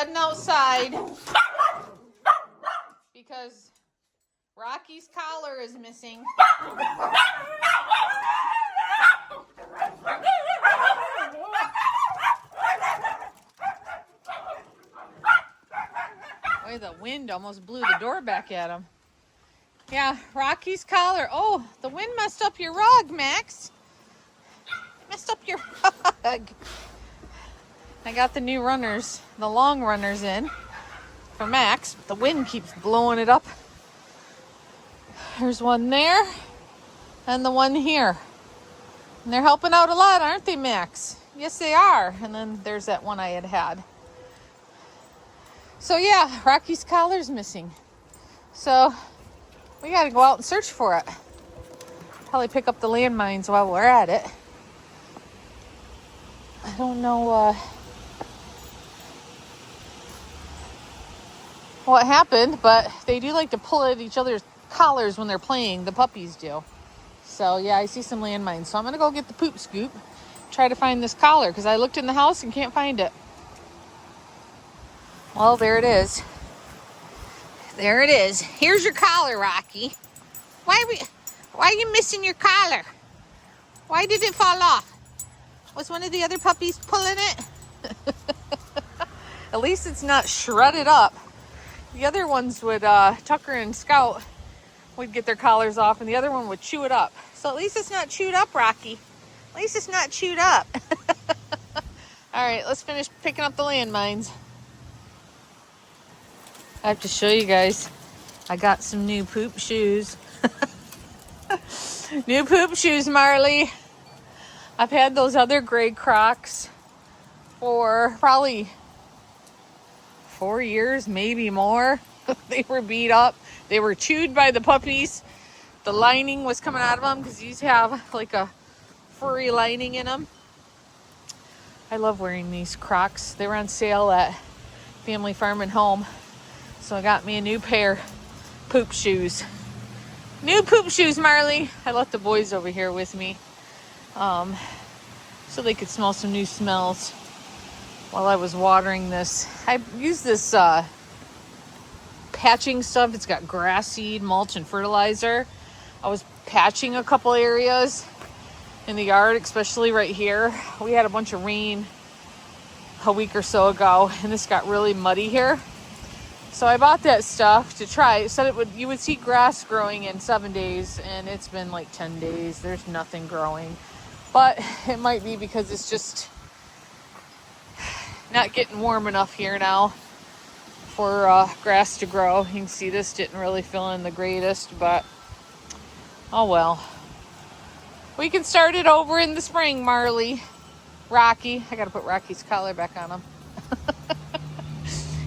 heading outside because Rocky's collar is missing. Boy, the wind almost blew the door back at him. Yeah, Rocky's collar. Oh, the wind messed up your rug, Max. Messed up your rug. I got the new runners, the long runners in for Max. The wind keeps blowing it up. There's one there and the one here. And they're helping out a lot, aren't they, Max? Yes, they are. And then there's that one I had. So yeah, Rocky's collar's missing. So we got to go out and search for it. Probably pick up the landmines while we're at it. I don't know what happened, but they do like to pull at each other's collars when they're playing. The puppies do. So yeah, I see some landmines. So I'm going to go get the poop scoop, try to find this collar because I looked in the house and can't find it. Well, there it is. There it is. Here's your collar, Rocky. Why are you missing your collar? Why did it fall off? Was one of the other puppies pulling it? At least it's not shredded up. The other ones would, Tucker and Scout would get their collars off and the other one would chew it up. So at least it's not chewed up, Rocky. At least it's not chewed up. All right, let's finish picking up the landmines. I have to show you guys. I got some new poop shoes. New poop shoes, Marley. I've had those other gray Crocs for probably 4 years, maybe more. They were beat up. They were chewed by the puppies. The lining was coming out of them because these have like a furry lining in them. I love wearing these Crocs. They were on sale at Family Farm and Home. So I got me a new pair of poop shoes. New poop shoes, Marley. I left the boys over here with me so they could smell some new smells while I was watering this. I used this patching stuff. It's got grass seed, mulch, and fertilizer. I was patching a couple areas in the yard, especially right here. We had a bunch of rain a week or so ago, and this got really muddy here. So I bought that stuff to try. It said you would see grass growing in 7 days, and it's been like 10 days. There's nothing growing. But it might be because it's just not getting warm enough here now for grass to grow. You can see this didn't really fill in the greatest, but oh well. We can start it over in the spring, Marley. Rocky. I got to put Rocky's collar back on him.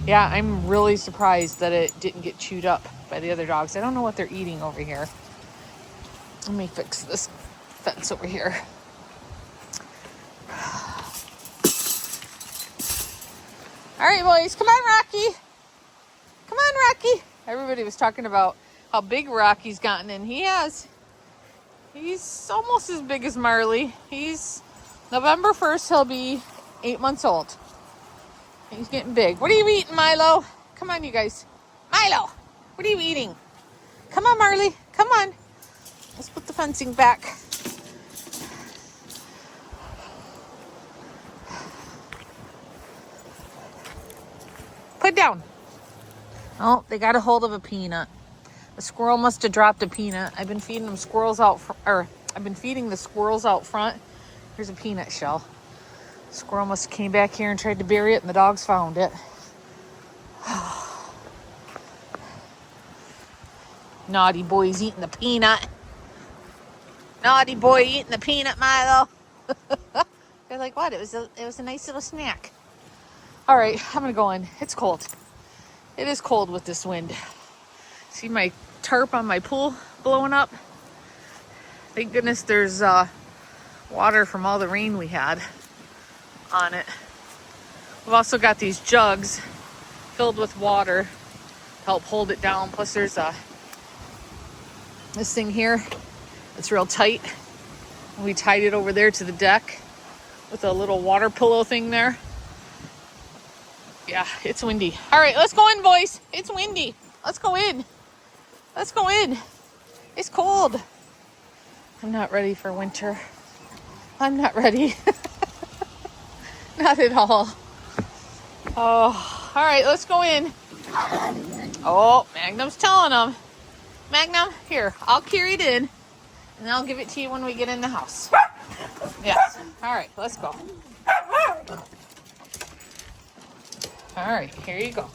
Yeah, I'm really surprised that it didn't get chewed up by the other dogs. I don't know what they're eating over here. Let me fix this fence over here. All right, boys. Come on, Rocky. Come on, Rocky. Everybody was talking about how big Rocky's gotten, and he has. He's almost as big as Marley. He's November 1st, he'll be 8 months old. He's getting big. What are you eating, Milo? Come on, you guys. Milo, what are you eating? Come on, Marley. Come on. Let's put the fencing back. Put down. Oh, they got a hold of a peanut. The squirrel must have dropped a peanut. I've been feeding them squirrels out, I've been feeding the squirrels out front. Here's a peanut shell. Squirrel must have came back here and tried to bury it, and the dogs found it. Naughty boy's eating the peanut. Naughty boy eating the peanut, Milo. They're like, what? It was a nice little snack. All right, I'm gonna go in. It's cold. It is cold with this wind. See my tarp on my pool blowing up? Thank goodness there's water from all the rain we had on it. We've also got these jugs filled with water to help hold it down. Plus there's this thing here that's real tight. We tied it over there to the deck with a little water pillow thing there. Yeah, it's windy. All right, let's go in, boys. It's windy. Let's go in. Let's go in. It's cold. I'm not ready for winter. I'm not ready. Not at all. Oh, all right, let's go in. Oh, Magnum's telling them. Magnum, here, I'll carry it in, and I'll give it to you when we get in the house. Yes. All right, let's go. All right, here you go.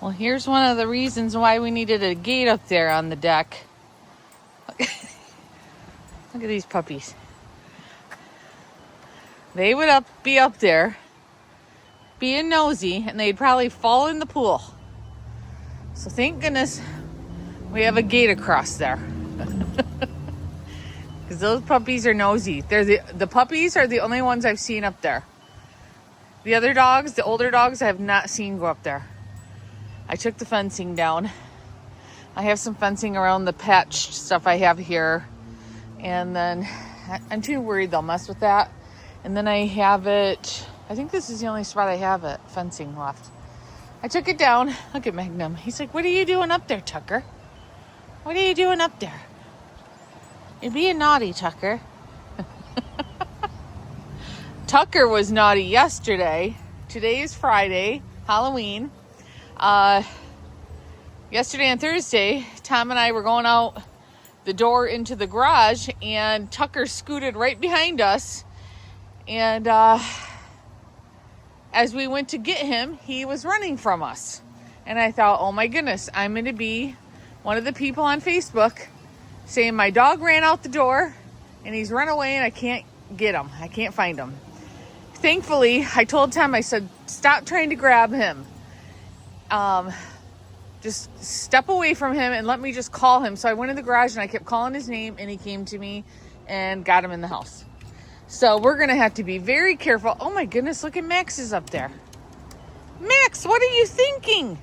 Well, here's one of the reasons why we needed a gate up there on the deck. Look at these puppies. They would be up there being nosy, and they'd probably fall in the pool. So thank goodness we have a gate across there. Because those puppies are nosy. They're the puppies are the only ones I've seen up there. The other dogs, the older dogs, I have not seen go up there. I took the fencing down. I have some fencing around the patched stuff I have here. And then I'm too worried they'll mess with that. And then I have it, I think this is the only spot I have it, fencing left. I took it down. Look at Magnum. He's like, what are you doing up there, Tucker? What are you doing up there? You're being naughty, Tucker. Tucker was naughty yesterday. Today is Friday, Halloween. Yesterday and Thursday, Tom and I were going out the door into the garage, and Tucker scooted right behind us. And as we went to get him, he was running from us. And I thought, oh my goodness, I'm going to be one of the people on Facebook saying my dog ran out the door and he's run away and I can't get him. I can't find him. Thankfully, I told Tom, I said, stop trying to grab him. Just step away from him and let me just call him. So I went in the garage and I kept calling his name, and he came to me and got him in the house. So we're going to have to be very careful. Oh my goodness, look at Max is up there. Max, what are you thinking?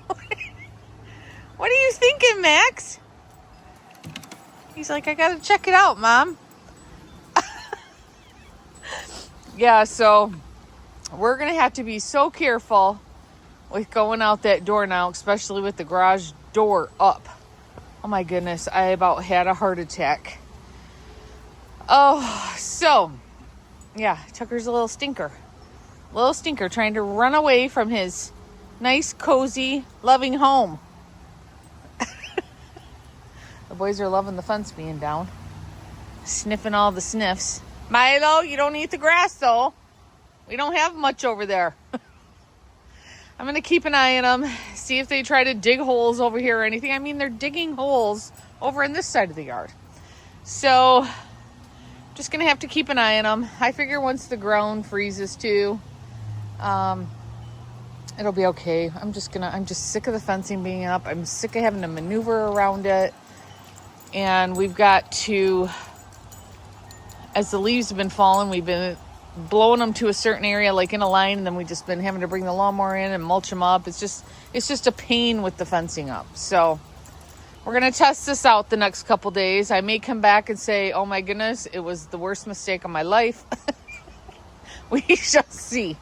What are you thinking, Max? He's like, I got to check it out, Mom. Yeah, so we're going to have to be so careful with going out that door now, especially with the garage door up. Oh my goodness, I about had a heart attack. Oh, so, yeah, Tucker's a little stinker. Little stinker trying to run away from his nice, cozy, loving home. The boys are loving the fence being down. Sniffing all the sniffs. Milo, you don't eat the grass, though. We don't have much over there. I'm going to keep an eye on them, see if they try to dig holes over here or anything. I mean, they're digging holes over in this side of the yard. So, just going to have to keep an eye on them. I figure once the ground freezes too, it'll be okay. I'm just sick of the fencing being up. I'm sick of having to maneuver around it. And we've got to, as the leaves have been falling, we've been blowing them to a certain area, like in a line, and then we've just been having to bring the lawnmower in and mulch them up. It's just a pain with the fencing up. So we're going to test this out the next couple days. I may come back and say, oh my goodness, it was the worst mistake of my life. We shall see.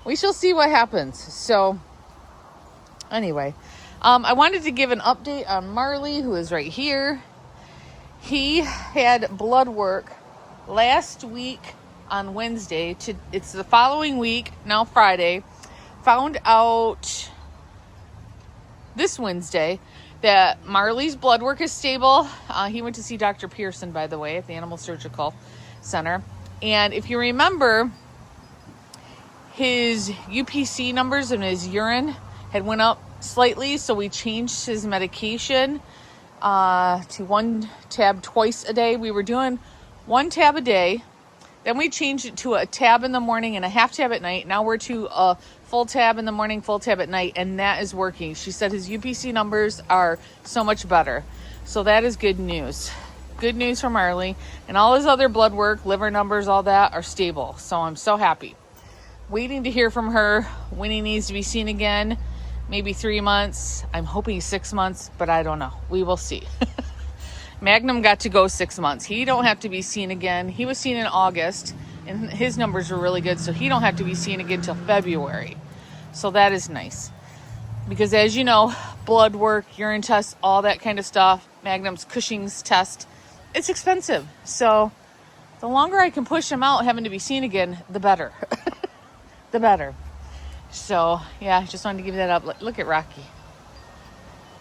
We shall see what happens. So anyway, I wanted to give an update on Marley, who is right here. He had blood work last week on Wednesday. It's the following week, now Friday. Found out this Wednesday that Marley's blood work is stable. He went to see Dr. Pearson, by the way, at the Animal Surgical Center. And if you remember, his UPC numbers in his urine had went up slightly, so we changed his medication to 1 tab twice a day. We were doing 1 tab a day. Then we changed it to a tab in the morning and a half tab at night. Now we're to a full tab in the morning, full tab at night, and that is working. She said his UPC numbers are so much better. So that is good news. Good news for Marley. And all his other blood work, liver numbers, all that are stable. So I'm so happy. Waiting to hear from her when he needs to be seen again. Maybe 3 months. I'm hoping 6 months, but I don't know. We will see. Magnum got to go 6 months. He don't have to be seen again. He was seen in August, and his numbers were really good, so he don't have to be seen again until February. So that is nice. Because as you know, blood work, urine tests, all that kind of stuff, Magnum's Cushing's test, it's expensive. So the longer I can push him out having to be seen again, the better. The better. So, yeah, just wanted to give that up. Look at Rocky.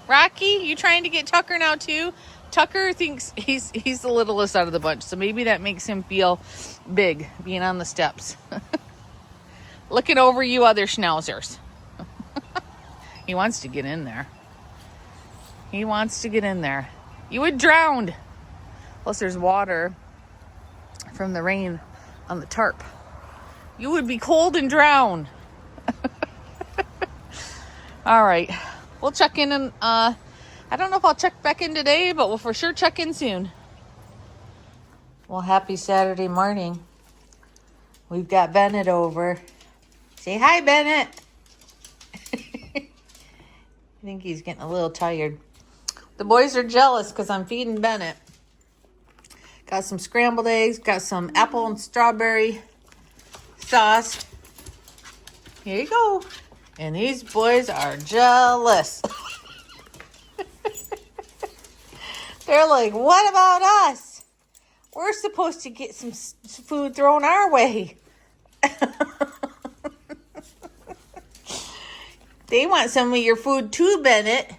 Rocky, you trying to get Tucker now too? Tucker thinks he's the littlest out of the bunch, so maybe that makes him feel big, being on the steps. Looking over you other Schnauzers. He wants to get in there. He wants to get in there. You would drown. Plus there's water from the rain on the tarp. You would be cold and drown. All right. We'll check in and I don't know if I'll check back in today, but we'll for sure check in soon. Well, happy Saturday morning. We've got Bennett over. Say hi, Bennett. I think he's getting a little tired. The boys are jealous because I'm feeding Bennett. Got some scrambled eggs, got some apple and strawberry sauce. Here you go. And these boys are jealous. They're like, what about us? We're supposed to get some food thrown our way. They want some of your food too, Bennett.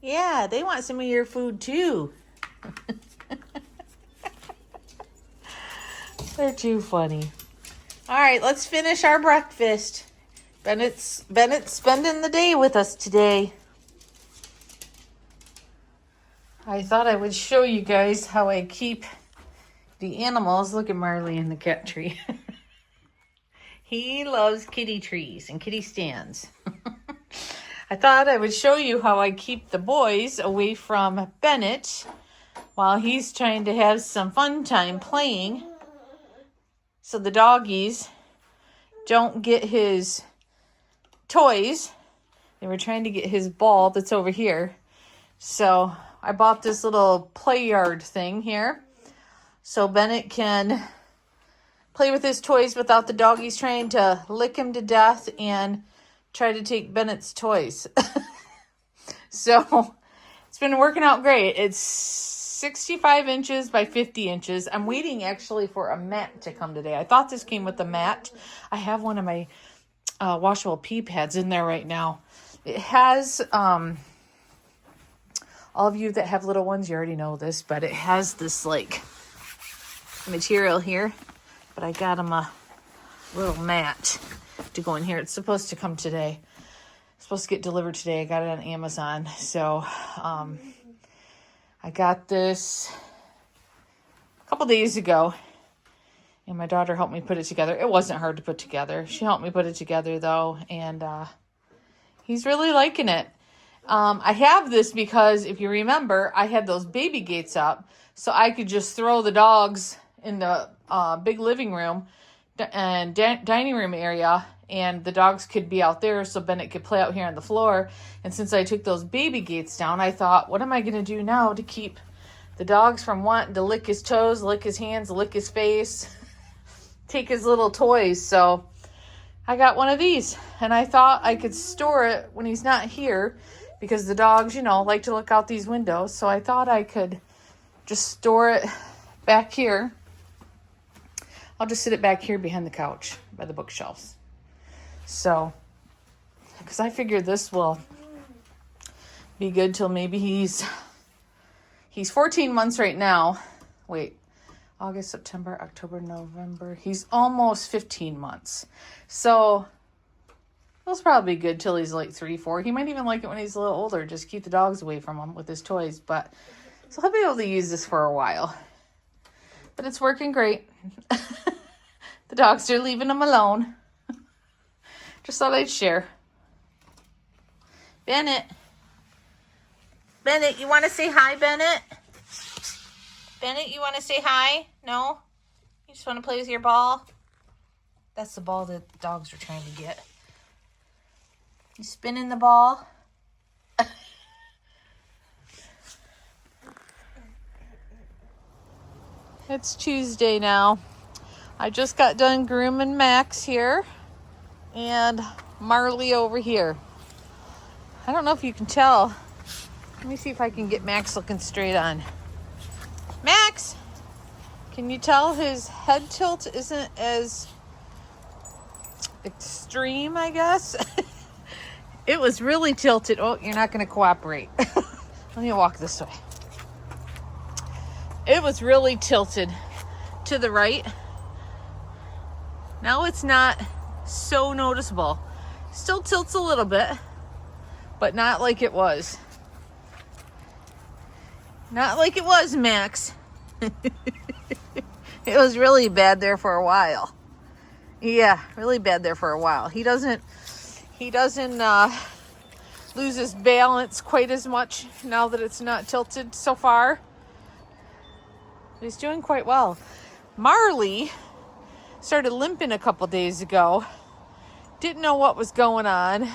Yeah, they want some of your food too. They're too funny. All right, let's finish our breakfast. Bennett's spending the day with us today. I thought I would show you guys how I keep the animals. Look at Marley in the cat tree. He loves kitty trees and kitty stands. I thought I would show you how I keep the boys away from Bennett while he's trying to have some fun time playing. So the doggies don't get his toys. They were trying to get his ball that's over here. So I bought this little play yard thing here so Bennett can play with his toys without the doggies trying to lick him to death and try to take Bennett's toys. So it's been working out great. It's 65 inches by 50 inches. I'm waiting actually for a mat to come today. I thought this came with a mat. I have one of my washable pee pads in there right now. It has, all of you that have little ones, you already know this, but it has this like material here. But I got him a little mat to go in here. It's supposed to come today. It's supposed to get delivered today. I got it on Amazon. So I got this a couple days ago. And my daughter helped me put it together. It wasn't hard to put together. She helped me put it together, though. And he's really liking it. I have this because, if you remember, I had those baby gates up. So I could just throw the dogs in the big living room and dining room area. And the dogs could be out there so Bennett could play out here on the floor. And since I took those baby gates down, I thought, what am I going to do now to keep the dogs from wanting to lick his toes, lick his hands, lick his face, take his little toys? So I got one of these, and I thought I could store it when he's not here because the dogs, you know, like to look out these windows. So I thought I could just store it back here. I'll just sit it back here behind the couch by the bookshelves. So, because I figured this will be good till maybe he's 14 months right now. Wait, August, September, October, November. He's almost 15 months. So it'll probably be good till he's like 3, 4. He might even like it when he's a little older. Just keep the dogs away from him with his toys. But so he'll be able to use this for a while. But it's working great. The dogs are leaving him alone. Just thought I'd share. Bennett. Bennett, you want to say hi, Bennett? Bennett, you want to say hi? No? You just want to play with your ball? That's the ball that the dogs are trying to get. You spinning the ball? It's Tuesday now. I just got done grooming Max here and Marley over here. I don't know if you can tell. Let me see if I can get Max looking straight on. Max! Can you tell his head tilt isn't as extreme, I guess? It was really tilted. Oh, you're not going to cooperate. Let me walk this way. It was really tilted to the right. Now it's not so noticeable. Still tilts a little bit, but not like it was. Not like it was, Max. It was really bad there for a while. Yeah, really bad there for a while. He doesn't lose his balance quite as much now that it's not tilted so far. He's doing quite well. Marley started limping a couple days ago. Didn't know what was going on.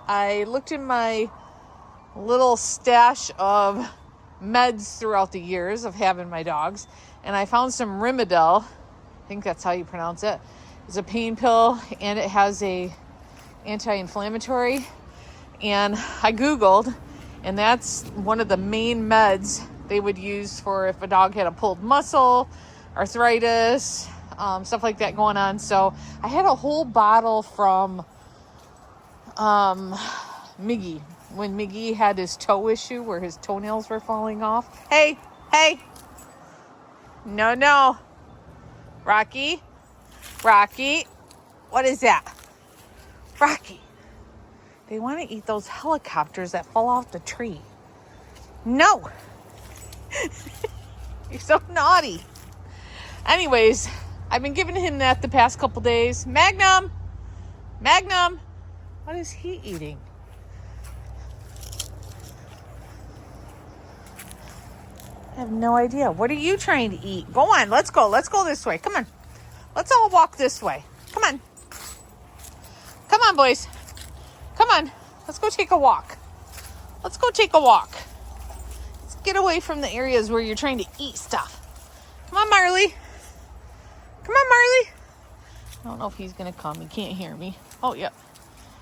I looked in my little stash of meds throughout the years of having my dogs, and I found some Rimadyl. I think that's how you pronounce it. It's a pain pill, and it has a anti-inflammatory. And I Googled, and that's one of the main meds they would use for if a dog had a pulled muscle, arthritis, stuff like that going on. So I had a whole bottle from Miggy, when Miggy had his toe issue where his toenails were falling off. Hey, no, Rocky, what is that? Rocky, they want to eat those helicopters that fall off the tree. No. You're so naughty. Anyways, I've been giving him that the past couple days. Magnum, what is he eating? I have no idea. What are you trying to eat? Go on, let's go this way. Come on, let's all walk this way. Come on, boys. Come on, let's go take a walk. Let's get away from the areas where you're trying to eat stuff. Come on, Marley. I don't know if he's going to come. He can't hear me. Oh, yeah.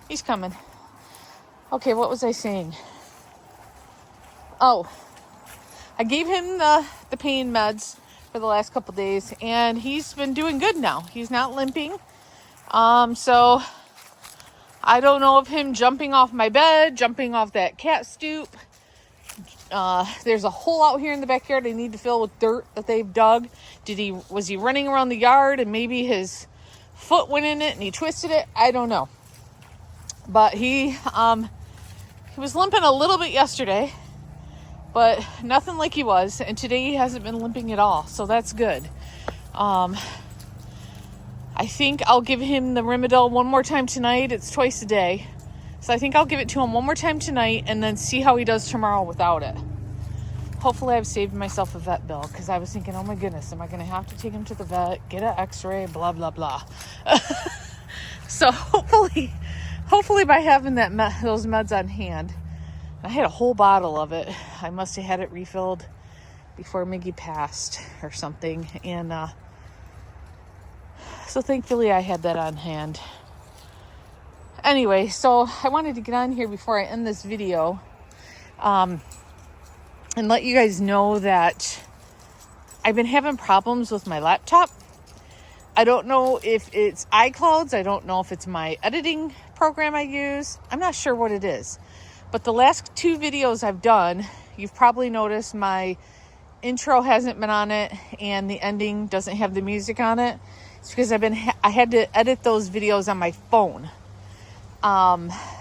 He's coming. Okay, what was I saying? Oh, I gave him the pain meds for the last couple days, and he's been doing good now. He's not limping. So I don't know of him jumping off my bed, jumping off that cat stoop. There's a hole out here in the backyard I need to fill with dirt that they've dug. Was he running around the yard and maybe his foot went in it and he twisted it? I don't know. But he was limping a little bit yesterday, but nothing like he was. And today he hasn't been limping at all, so that's good. I think I'll give him the Rimadyl one more time tonight. It's twice a day. So I think I'll give it to him one more time tonight and then see how he does tomorrow without it. Hopefully I've saved myself a vet bill, because I was thinking, oh my goodness, am I going to have to take him to the vet, get an x-ray, blah, blah, blah. So hopefully by having those meds on hand, I had a whole bottle of it. I must have had it refilled before Miggy passed or something. And so thankfully I had that on hand. Anyway, so I wanted to get on here before I end this video and let you guys know that I've been having problems with my laptop. I don't know if it's iClouds. I don't know if it's my editing program I use. I'm not sure what it is. But the last 2 videos I've done, you've probably noticed my intro hasn't been on it and the ending doesn't have the music on it. It's because I had to edit those videos on my phone.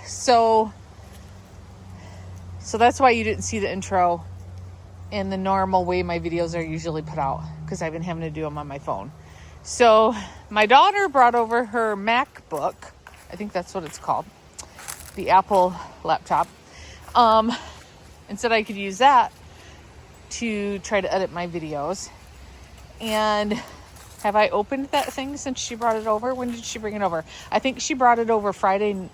So that's why you didn't see the intro in the normal way my videos are usually put out, because I've been having to do them on my phone. So my daughter brought over her MacBook. I think that's what it's called. The Apple laptop. And said I could use that to try to edit my videos. And have I opened that thing since she brought it over? When did she bring it over? I think she brought it over Friday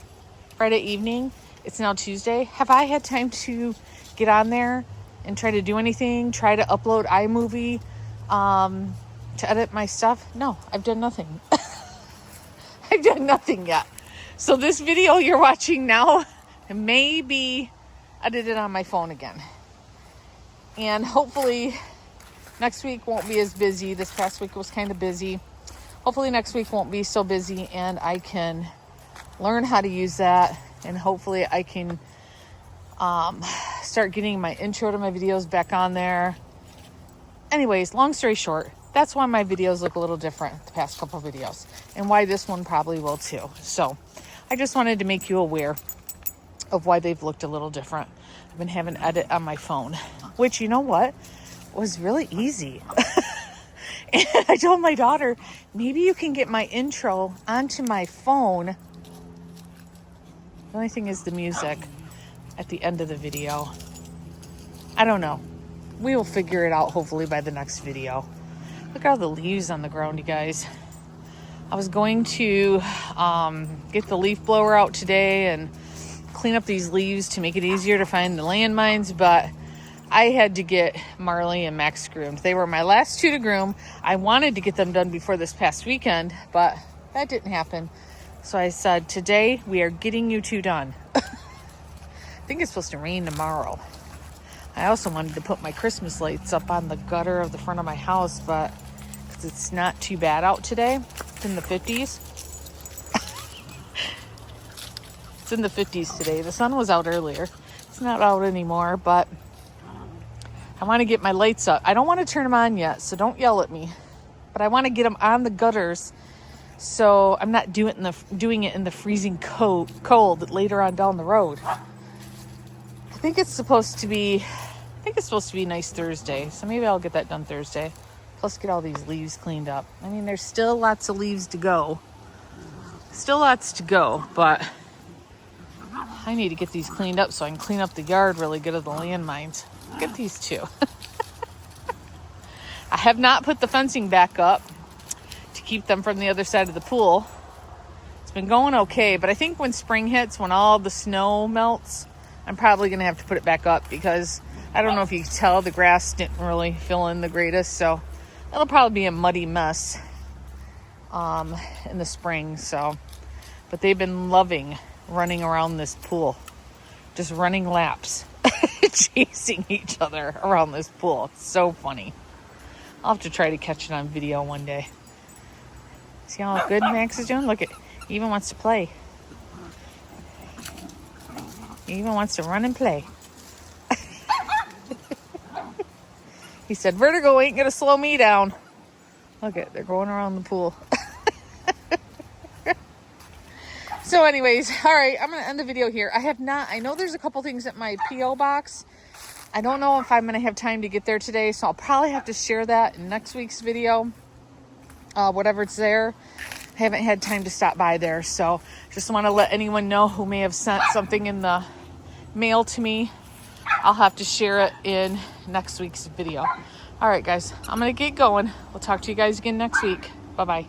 evening. It's now Tuesday. Have I had time to get on there and try to do anything? Try to upload iMovie? to edit my stuff? No, I've done nothing. I've done nothing yet. So this video you're watching now may be edited on my phone again. And hopefully next week won't be as busy. This past week was kind of busy. Hopefully next week won't be so busy and I can learn how to use that. And hopefully I can start getting my intro to my videos back on there. Anyways, long story short, that's why my videos look a little different the past couple videos and why this one probably will too. So I just wanted to make you aware of why they've looked a little different. I've been having edit on my phone, which, you know what, was really easy. And I told my daughter, maybe you can get my intro onto my phone. The only thing is the music at the end of the video. I don't know. We will figure it out hopefully by the next video. Look at all the leaves on the ground, you guys. I was going to get the leaf blower out today and clean up these leaves to make it easier to find the landmines, but I had to get Marley and Max groomed. They were my last two to groom. I wanted to get them done before this past weekend, but that didn't happen. So I said, today we are getting you two done. I think it's supposed to rain tomorrow. I also wanted to put my Christmas lights up on the gutter of the front of my house, but because it's not too bad out today. It's in the 50s. It's in the 50s today. The sun was out earlier. It's not out anymore, but I want to get my lights up. I don't want to turn them on yet, so don't yell at me. But I want to get them on the gutters so I'm not doing it in the freezing cold later on down the road. I think it's supposed to be nice Thursday, so maybe I'll get that done Thursday. Plus get all these leaves cleaned up. I mean, there's still lots of leaves to go. Still lots to go, but I need to get these cleaned up so I can clean up the yard really good of the landmines. Look at these two. I have not put the fencing back up to keep them from the other side of the pool. It's been going okay, but I think when spring hits, when all the snow melts, I'm probably going to have to put it back up because I don't know if you can tell, the grass didn't really fill in the greatest, so it'll probably be a muddy mess in the spring. So, but they've been loving running around this pool, just running laps, chasing each other around this pool. It's so funny. I'll have to try to catch it on video one day. See how good Max is doing? Look, he even wants to play. He even wants to run and play. He said, vertigo ain't going to slow me down. Look at, they're going around the pool. So anyways, all right, I'm going to end the video here. I know there's a couple things at my P.O. box. I don't know if I'm going to have time to get there today, so I'll probably have to share that in next week's video. Whatever it's there. I haven't had time to stop by there, so just want to let anyone know who may have sent something in the mail to me. I'll have to share it in next week's video. All right, guys, I'm going to get going. We'll talk to you guys again next week. Bye-bye.